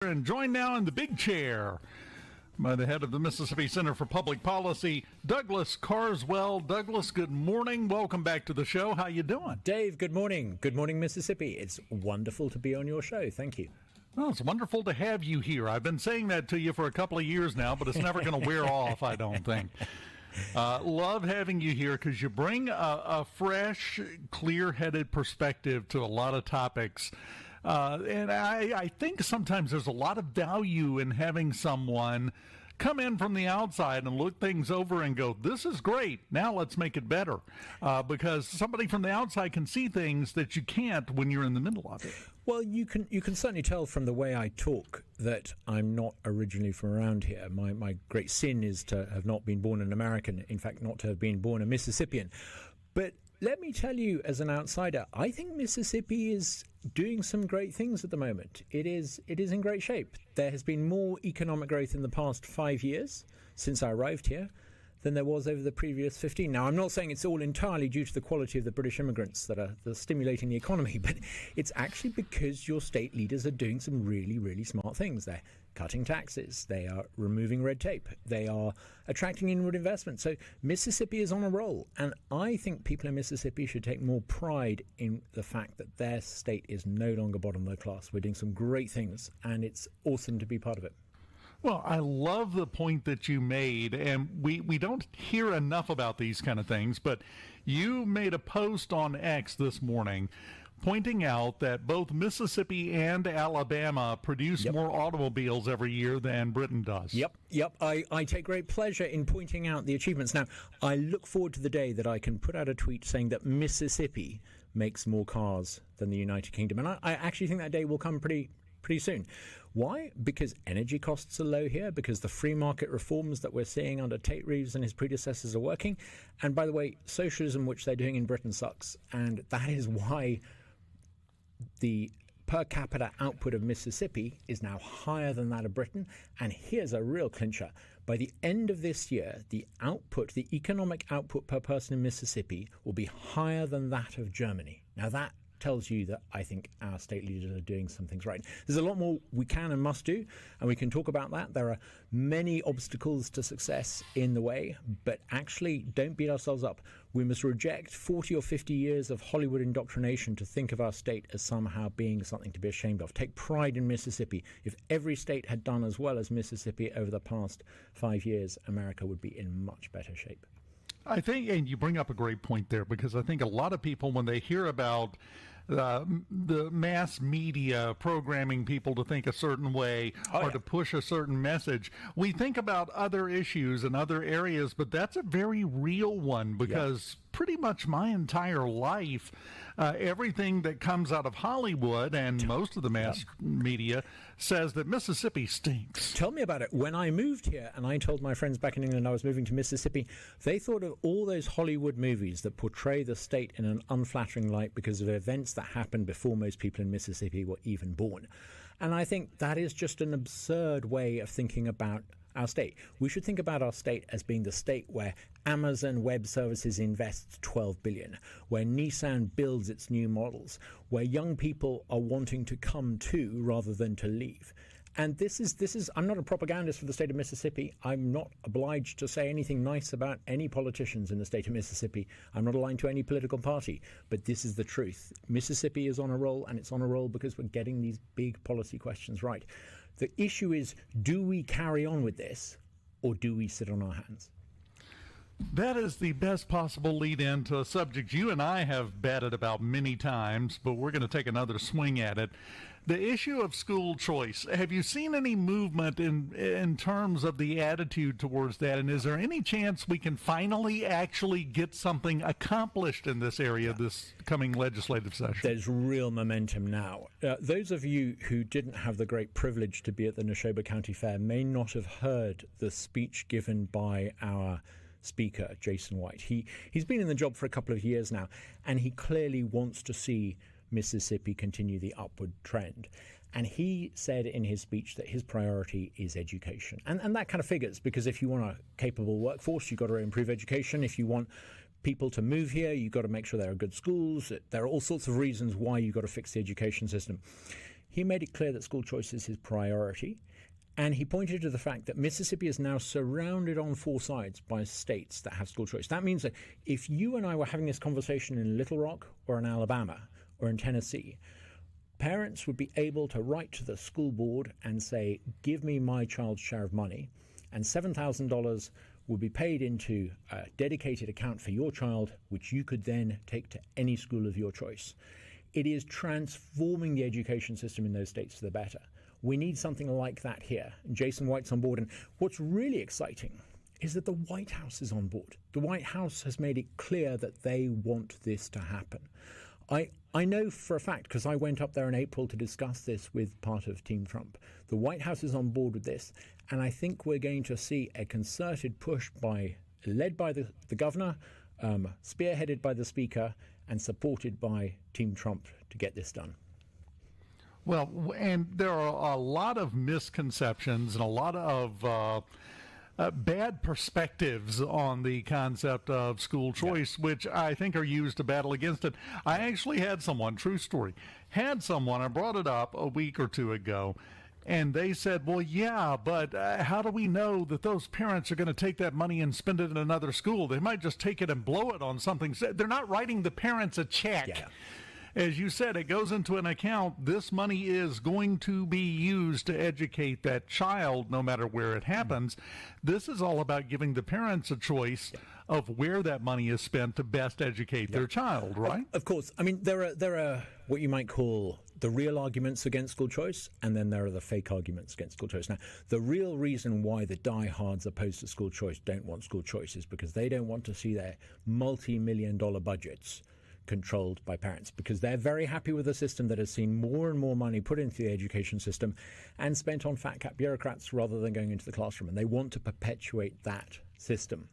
And joined now in the big chair by the head of the Mississippi Center for Public Policy, Douglas Carswell. Douglas, good morning. Welcome back to the show. How you doing? Dave, good morning. Good morning, Mississippi. It's wonderful to be on your show. Thank you. Well, it's wonderful to have you here. I've been saying that to you for a couple of years now, but it's never going to wear off, I don't think. Love having you here because you bring a fresh, clear-headed perspective to a lot of topics. And I think sometimes there's a lot of value in having someone come in from the outside and look things over and go, this is great, now let's make it better. Because somebody from the outside can see things that you can't when you're in the middle of it. Well, you can certainly tell from the way I talk that I'm not originally from around here. My great sin is to have not been born an American, in fact, not to have been born a Mississippian. But let me tell you, as an outsider, I think Mississippi is doing some great things at the moment. It is in great shape. There has been more economic growth in the past 5 years since I arrived here than there was over the previous 15. Now, I'm not saying it's all entirely due to the quality of the British immigrants that are stimulating the economy, but it's actually because your state leaders are doing some really, really smart things. They're cutting taxes. They are removing red tape. They are attracting inward investment. So Mississippi is on a roll. And I think people in Mississippi should take more pride in the fact that their state is no longer bottom of the class. We're doing some great things, and it's awesome to be part of it. Well, I love the point that you made, and we don't hear enough about these kind of things, but you made a post on X this morning pointing out that both Mississippi and Alabama produce more automobiles every year than Britain does. Yep. I take great pleasure in pointing out the achievements. Now, I look forward to the day that I can put out a tweet saying that Mississippi makes more cars than the United Kingdom, and I actually think that day will come pretty soon. Why? Because energy costs are low here, because the free market reforms that we're seeing under Tate Reeves and his predecessors are working. And by the way, socialism, which they're doing in Britain, sucks. And that is why the per capita output of Mississippi is now higher than that of Britain. And here's a real clincher. By the end of this year, the economic output per person in Mississippi will be higher than that of Germany. Now that tells you that I think our state leaders are doing some things right. There's a lot more we can and must do, and we can talk about that. There are many obstacles to success in the way, but actually don't beat ourselves up. We must reject 40 or 50 years of Hollywood indoctrination to think of our state as somehow being something to be ashamed of. Take pride in Mississippi. If every state had done as well as Mississippi over the past 5 years, America would be in much better shape. I think, and you bring up a great point there, because I think a lot of people, when they hear about the mass media programming people to think a certain way or to push a certain message, we think about other issues and other areas, but that's a very real one, because pretty much my entire life, everything that comes out of Hollywood and most of the mass media says that Mississippi stinks. Tell me about it. When I moved here and I told my friends back in England I was moving to Mississippi, they thought of all those Hollywood movies that portray the state in an unflattering light because of events that happened before most people in Mississippi were even born. And I think that is just an absurd way of thinking about our state. We should think about our state as being the state where Amazon Web Services invests $12 billion, where Nissan builds its new models, where young people are wanting to come to rather than to leave. And this is I'm not a propagandist for the state of Mississippi. I'm not obliged to say anything nice about any politicians in the state of Mississippi. I'm not aligned to any political party. But this is the truth. Mississippi is on a roll, and it's on a roll because we're getting these big policy questions right. The issue is, do we carry on with this, or do we sit on our hands? That is the best possible lead-in to a subject you and I have batted about many times, but we're going to take another swing at it. The issue of school choice. Have you seen any movement in terms of the attitude towards that? And is there any chance we can finally actually get something accomplished in this area this coming legislative session? There's real momentum now. Those of you who didn't have the great privilege to be at the Neshoba County Fair may not have heard the speech given by our Speaker, Jason White. He's been in the job for a couple of years now, and he clearly wants to see Mississippi continue the upward trend. And he said in his speech that his priority is education. And that kind of figures, because if you want a capable workforce, you've got to improve education. If you want people to move here, you've got to make sure there are good schools. There are all sorts of reasons why you've got to fix the education system. he made it clear that school choice is his priority. And he pointed to the fact that Mississippi is now surrounded on 4 sides by states that have school choice. That means that if you and I were having this conversation in Little Rock or in Alabama or in Tennessee, parents would be able to write to the school board and say, give me my child's share of money, and $7,000 would be paid into a dedicated account for your child, which you could then take to any school of your choice. It is transforming the education system in those states for the better. We need something like that here. Jason White's on board. And what's really exciting is that the White House is on board. The White House has made it clear that they want this to happen. I know for a fact, because I went up there in April to discuss this with part of Team Trump, the White House is on board with this. And I think we're going to see a concerted push led by the governor, spearheaded by the speaker, and supported by Team Trump to get this done. Well, and there are a lot of misconceptions and a lot of bad perspectives on the concept of school choice, which I think are used to battle against it. I actually had someone, true story, I brought it up a week or two ago, and they said, well, yeah, but how do we know that those parents are going to take that money and spend it in another school? They might just take it and blow it on something. They're not writing the parents a check. Yeah. As you said, it goes into an account. This money is going to be used to educate that child no matter where it happens. This is all about giving the parents a choice of where that money is spent to best educate their child, right? Of course. I mean, there are what you might call the real arguments against school choice, and then there are the fake arguments against school choice. Now, the real reason why the diehards opposed to school choice don't want school choice is because they don't want to see their multi-million-dollar budgets controlled by parents, because they're very happy with a system that has seen more and more money put into the education system and spent on fat cat bureaucrats rather than going into the classroom, and they want to perpetuate that system.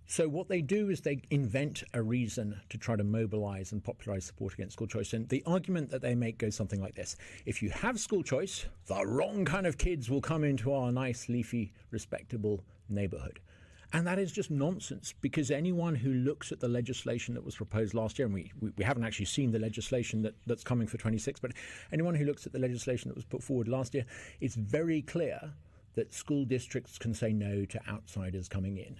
So what they do is they invent a reason to try to mobilize and popularize support against school choice. And the argument that they make goes something like this. If you have school choice, the wrong kind of kids will come into our nice, leafy, respectable neighborhood. And that is just nonsense, because anyone who looks at the legislation that was proposed last year, and we haven't actually seen the legislation that's coming for 26, but anyone who looks at the legislation that was put forward last year, it's very clear that school districts can say no to outsiders coming in.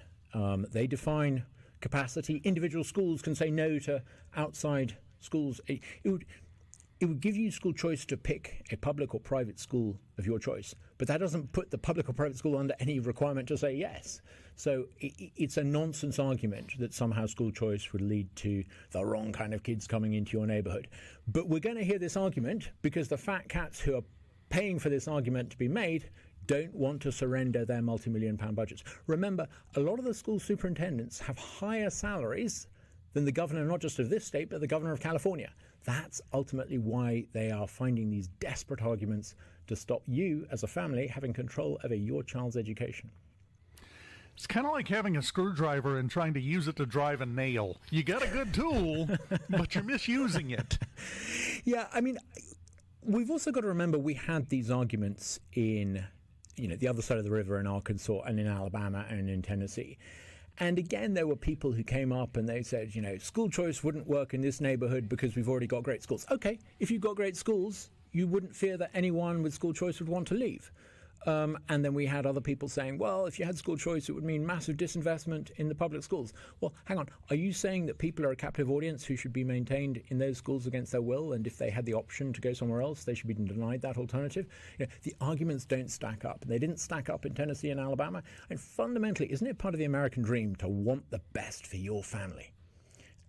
They define capacity. Individual schools can say no to outside schools. It would give you school choice to pick a public or private school of your choice, but that doesn't put the public or private school under any requirement to say yes. So it's a nonsense argument that somehow school choice would lead to the wrong kind of kids coming into your neighborhood. But we're going to hear this argument because the fat cats who are paying for this argument to be made don't want to surrender their multi-million-pound budgets. Remember, a lot of the school superintendents have higher salaries than the governor, not just of this state, but the governor of California. That's ultimately why they are finding these desperate arguments to stop you, as a family, having control over your child's education. It's kind of like having a screwdriver and trying to use it to drive a nail. You got a good tool, but you're misusing it. Yeah, I mean, we've also got to remember we had these arguments in, the other side of the river in Arkansas and in Alabama and in Tennessee. And again, there were people who came up and they said, school choice wouldn't work in this neighborhood because we've already got great schools. Okay, if you've got great schools, you wouldn't fear that anyone with school choice would want to leave. And then we had other people saying, well, if you had school choice, it would mean massive disinvestment in the public schools. Well, hang on. Are you saying that people are a captive audience who should be maintained in those schools against their will? And if they had the option to go somewhere else, they should be denied that alternative? The arguments don't stack up. They didn't stack up in Tennessee and Alabama. And fundamentally, isn't it part of the American dream to want the best for your family?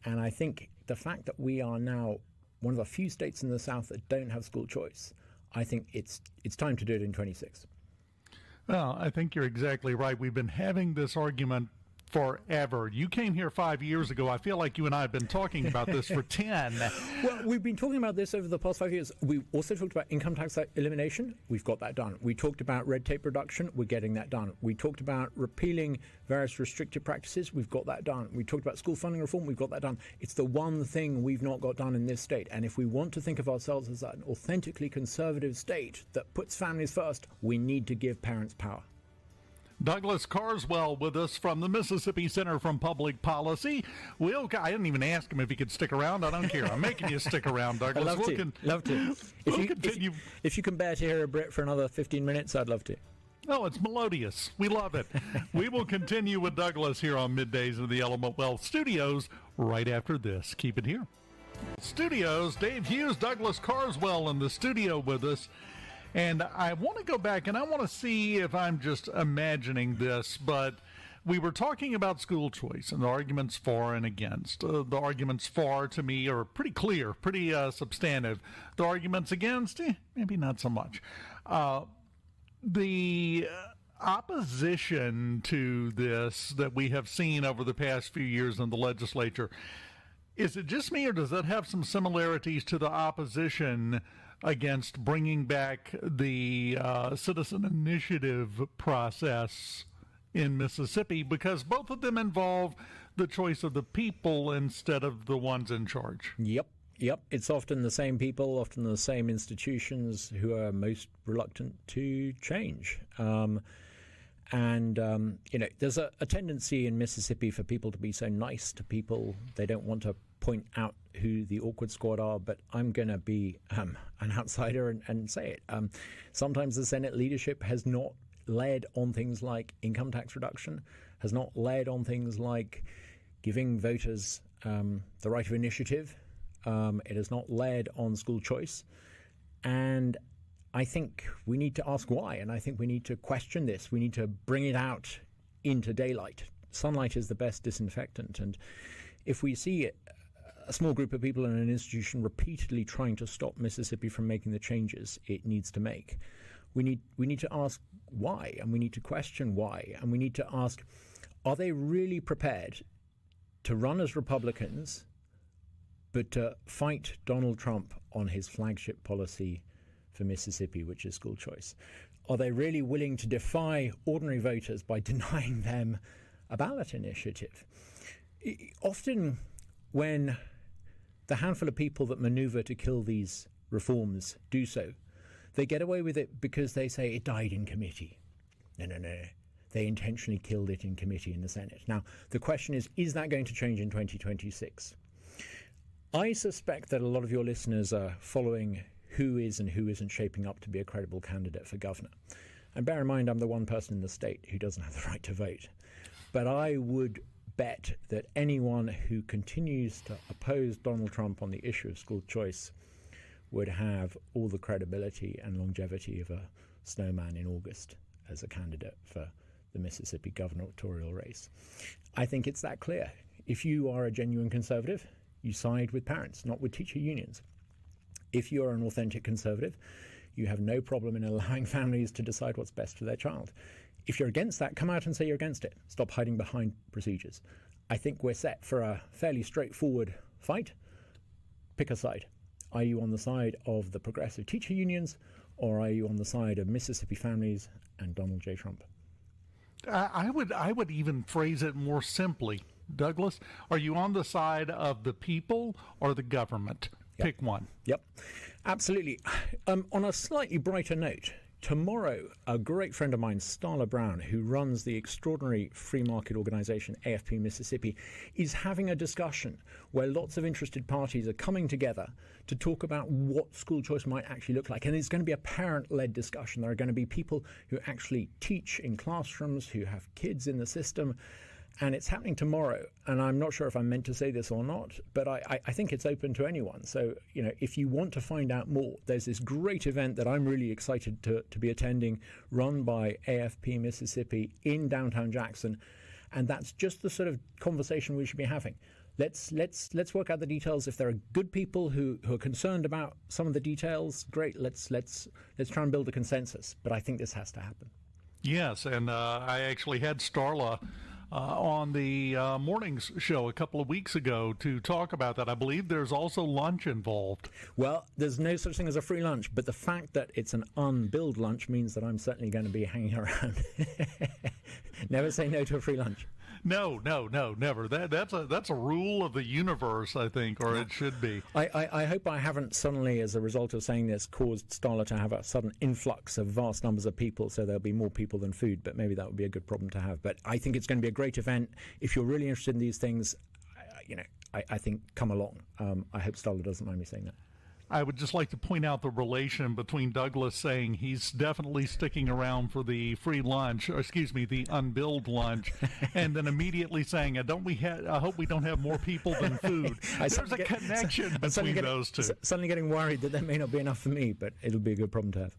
And I think the fact that we are now one of the few states in the South that don't have school choice, I think it's time to do it in 26. Well, I think you're exactly right. We've been having this argument forever. You came here 5 years ago. I feel like you and I have been talking about this for 10. Well, we've been talking about this over the past 5 years. We also talked about income tax elimination. We've got that done. We talked about red tape reduction. We're getting that done. We talked about repealing various restrictive practices. We've got that done. We talked about school funding reform. We've got that done. It's the one thing we've not got done in this state. And if we want to think of ourselves as an authentically conservative state that puts families first, we need to give parents power. Douglas Carswell with us from the Mississippi Center for Public Policy. I didn't even ask him if he could stick around. I don't care. I'm making you stick around, Douglas. I'd love to. If you can bear to hear a Brit for another 15 minutes, I'd love to. Oh, it's melodious. We love it. We will continue with Douglas here on Middays in the Element Wealth Studios right after this. Keep it here. Studios, Dave Hughes, Douglas Carswell in the studio with us. And I want to go back and I want to see if I'm just imagining this, but we were talking about school choice and the arguments for and against. The arguments for, to me, are pretty clear, pretty substantive. The arguments against, maybe not so much. The opposition to this that we have seen over the past few years in the legislature, is it just me or does that have some similarities to the opposition against bringing back the citizen initiative process in Mississippi, because both of them involve the choice of the people instead of the ones in charge? Yep. It's often the same people, often the same institutions who are most reluctant to change. There's a tendency in Mississippi for people to be so nice to people. They don't want to point out who the awkward squad are, but I'm going to be an outsider and say it. Sometimes the Senate leadership has not led on things like income tax reduction, has not led on things like giving voters the right of initiative. It has not led on school choice. And I think we need to ask why, and I think we need to question this. We need to bring it out into daylight. Sunlight is the best disinfectant, and if we see a small group of people in an institution repeatedly trying to stop Mississippi from making the changes it needs to make, we need to ask why, and we need to question why, and we need to ask, are they really prepared to run as Republicans but to fight Donald Trump on his flagship policy for Mississippi, which is school choice? Are they really willing to defy ordinary voters by denying them a ballot initiative? Often when the handful of people that maneuver to kill these reforms do so, they get away with it because they say it died in committee. No. They intentionally killed it in committee in the Senate. Now, the question is that going to change in 2026? I suspect that a lot of your listeners are following who is and who isn't shaping up to be a credible candidate for governor. And bear in mind, I'm the one person in the state who doesn't have the right to vote. But I would bet that anyone who continues to oppose Donald Trump on the issue of school choice would have all the credibility and longevity of a snowman in August as a candidate for the Mississippi gubernatorial race. I think it's that clear. If you are a genuine conservative, you side with parents, not with teacher unions. If you are an authentic conservative, you have no problem in allowing families to decide what's best for their child. If you're against that, come out and say you're against it. Stop hiding behind procedures. I think we're set for a fairly straightforward fight. Pick a side. Are you on the side of the progressive teacher unions, or are you on the side of Mississippi families and Donald J. Trump? I would even phrase it more simply. Douglas, are you on the side of the people or the government? Yep. Pick one. Yep, absolutely. On a slightly brighter note, tomorrow, a great friend of mine, Starla Brown, who runs the extraordinary free market organization AFP Mississippi, is having a discussion where lots of interested parties are coming together to talk about what school choice might actually look like. And it's going to be a parent-led discussion. There are going to be people who actually teach in classrooms, who have kids in the system. And it's happening tomorrow, and I'm not sure if I'm meant to say this or not, but I think it's open to anyone. So, if you want to find out more, there's this great event that I'm really excited to be attending, run by AFP Mississippi in downtown Jackson, and that's just the sort of conversation we should be having. Let's work out the details. If there are good people who are concerned about some of the details, great. Let's try and build a consensus. But I think this has to happen. Yes, and I actually had Starla on the mornings show a couple of weeks ago to talk about that. I believe there's also lunch involved. Well, there's no such thing as a free lunch, but the fact that it's an unbilled lunch means that I'm certainly going to be hanging around. Never say no to a free lunch. No, never. That's a rule of the universe, I think, or it should be. I hope I haven't suddenly, as a result of saying this, caused Starla to have a sudden influx of vast numbers of people, so there'll be more people than food, but maybe that would be a good problem to have. But I think it's going to be a great event. If you're really interested in these things, I think come along. I hope Starla doesn't mind me saying that. I would just like to point out the relation between Douglas saying he's definitely sticking around for the free lunch, or excuse me, the unbilled lunch, and then immediately saying, I hope we don't have more people than food. There's a connection between those two. Suddenly getting worried that there may not be enough for me, but it'll be a good problem to have.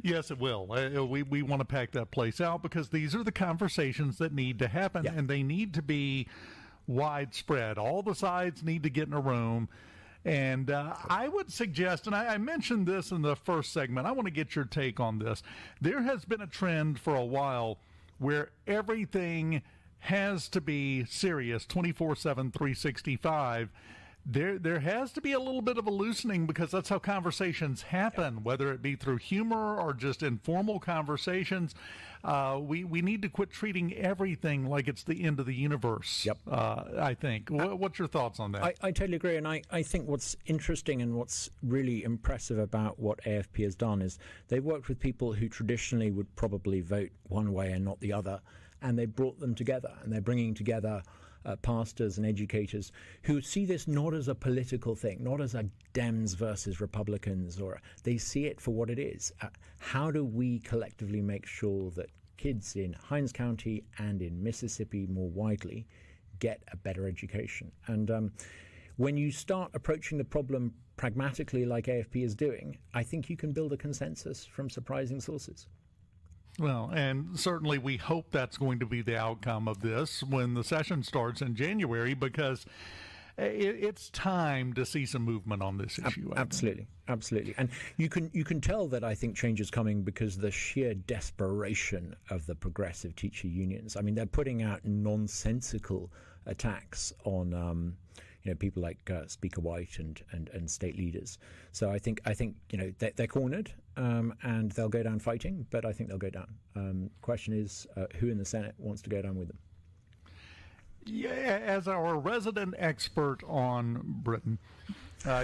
Yes, it will. We want to pack that place out because these are the conversations that need to happen, and they need to be widespread. All the sides need to get in a room. And I would suggest, and I mentioned this in the first segment, I want to get your take on this. There has been a trend for a while where everything has to be serious 24/7, 365. There has to be a little bit of a loosening because that's how conversations happen, whether it be through humor or just informal conversations. We need to quit treating everything like it's the end of the universe, I think. What's your thoughts on that? I totally agree, and I think what's interesting and what's really impressive about what AFP has done is they've worked with people who traditionally would probably vote one way and not the other, and they brought them together, and they're bringing together pastors and educators who see this not as a political thing, not as a Dems versus Republicans, or they see it for what it is. How do we collectively make sure that kids in Hinds County and in Mississippi more widely get a better education? And when you start approaching the problem pragmatically like AFP is doing, I think you can build a consensus from surprising sources. Well, and certainly we hope that's going to be the outcome of this when the session starts in January, because it's time to see some movement on this issue. Absolutely. And you can tell that I think change is coming because the sheer desperation of the progressive teacher unions. I mean, they're putting out nonsensical attacks on people like Speaker White and state leaders. So I think they're cornered, and they'll go down fighting, but I think they'll go down. Question is, who in the Senate wants to go down with them? Yeah, as our resident expert on Britain,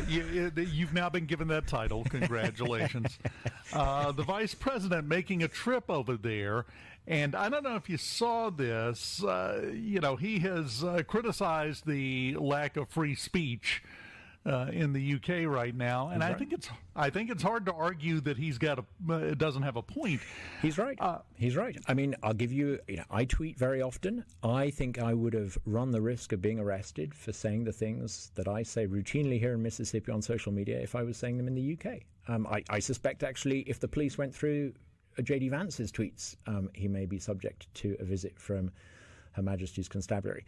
you've now been given that title. Congratulations. The vice president making a trip over there. And I don't know if you saw this, he has criticized the lack of free speech in the UK right now, and I think it's hard to argue that doesn't have a point. He's right. He's right. I mean, I'll give you. I tweet very often. I think I would have run the risk of being arrested for saying the things that I say routinely here in Mississippi on social media if I was saying them in the UK. I suspect actually, if the police went through J.D. Vance's tweets, he may be subject to a visit from Her Majesty's Constabulary.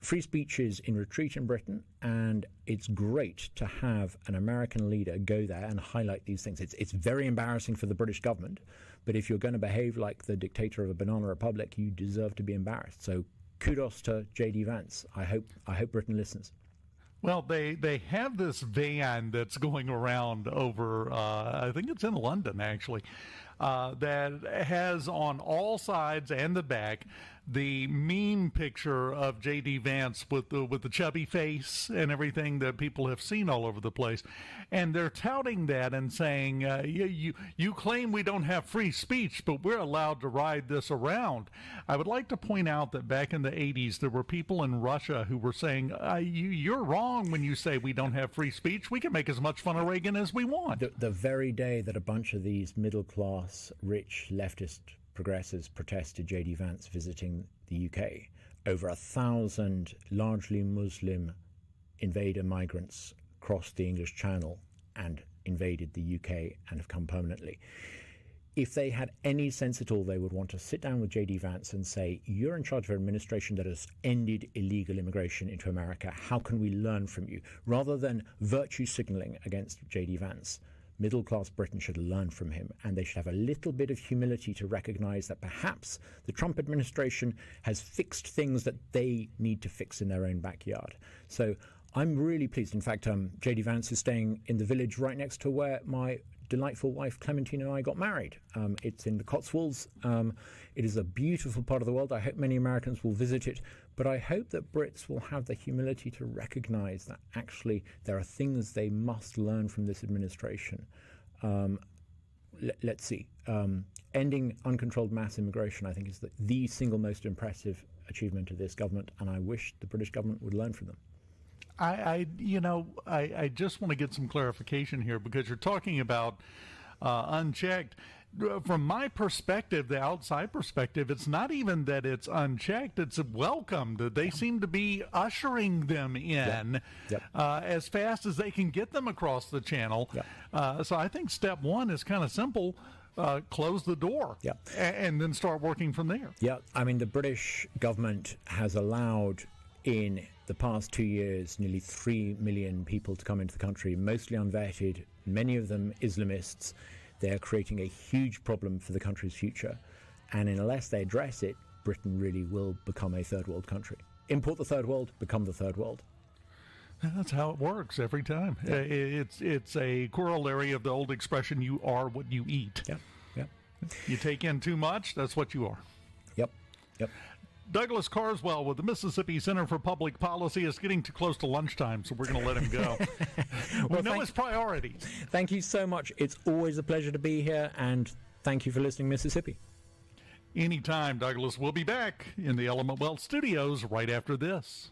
Free speech is in retreat in Britain, and it's great to have an American leader go there and highlight these things. It's very embarrassing for the British government, but if you're going to behave like the dictator of a banana republic, you deserve to be embarrassed. So kudos to J.D. Vance. I hope Britain listens. Well, they have this van that's going around over, I think it's in London, actually, that has on all sides and the back the meme picture of J.D. Vance with the chubby face and everything that people have seen all over the place. And they're touting that and saying, you claim we don't have free speech, but we're allowed to ride this around. I would like to point out that back in the 80s, there were people in Russia who were saying, you're wrong when you say we don't have free speech. We can make as much fun of Reagan as we want. The very day that a bunch of these middle-class, rich, leftist progressives protested J.D. Vance visiting the UK, over 1,000 largely Muslim invader migrants crossed the English Channel and invaded the UK and have come permanently. If they had any sense at all, they would want to sit down with J.D. Vance and say, you're in charge of an administration that has ended illegal immigration into America. How can we learn from you? Rather than virtue signaling against J.D. Vance, middle-class Britain should learn from him, and they should have a little bit of humility to recognize that perhaps the Trump administration has fixed things that they need to fix in their own backyard. So I'm really pleased. In fact, J.D. Vance is staying in the village right next to where my delightful wife Clementine and I got married. It's in the Cotswolds. It is a beautiful part of the world. I hope many Americans will visit it, but I hope that Brits will have the humility to recognize that actually there are things they must learn from this administration. Let's see. Ending uncontrolled mass immigration, I think, is the single most impressive achievement of this government, and I wish the British government would learn from them. I just want to get some clarification here, because you're talking about unchecked. From my perspective, the outside perspective, it's not even that it's unchecked, it's welcomed. They seem to be ushering them in as fast as they can get them across the channel. So I think step one is kind of simple. Close the door and then start working from there. I mean, the British government has allowed in the past 2 years nearly 3 million people to come into the country, mostly unvetted, many of them Islamists. They're creating a huge problem for the country's future, and unless they address it, Britain really will become a third world country. Import the third world, become the third world. That's how it works every time. It's a corollary of the old expression, you are what you eat. You take in too much, that's what you are. Douglas Carswell with the Mississippi Center for Public Policy is getting too close to lunchtime, so we're going to let him go. We know his priorities. Thank you so much. It's always a pleasure to be here, and thank you for listening, Mississippi. Anytime, Douglas. We'll be back in the Element Wealth Studios right after this.